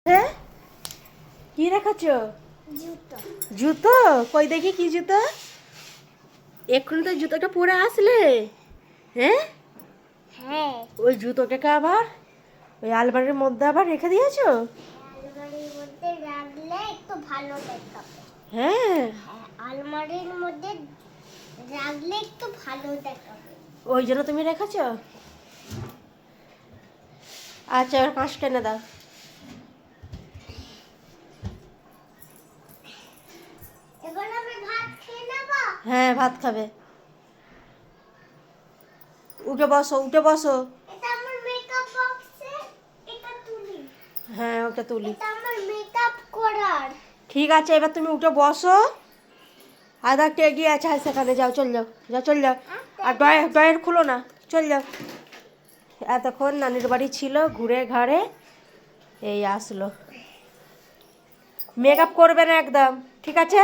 হ্যাঁ কি রেখেছো? জুতো কই দেখি কি জুতো? এক্ষুনি তো জুতোটা পরে আসলে। হ্যাঁ হ্যাঁ, ওই জুতোটাকে আবার ওই আলমারির মধ্যে আবার রেখে দিয়েছো? আলমারির মধ্যে রাখলে একটু ভালো দেখাবে। হ্যাঁ হ্যাঁ, আলমারির মধ্যে রাখলে একটু ভালো দেখাবে। ওই জন্য তুমি রেখেছো। আচ্ছা এবার 5 টেনে দাও। এবার আমি ভাত খেয়ে নেব। হ্যাঁ ভাত খাবে। উঠে বসো উঠে বসো। এটা আমার মেকআপ বক্সে, এটা তুলি। হ্যাঁ ওটা তুলি। এটা আমার মেকআপ করার। ঠিক আছে এবার তুমি উঠে বসো। আধা একটা এগিয়ে আছে আর সেখানে যাও চল যাও যাও চল যাও। আর ডয়ের খুলো না, চল যাও। এতক্ষণ নানির বাড়ি ছিল ঘুরে ঘাড়ে এই আসলো। মেকআপ করবে না একদম, ঠিক আছে?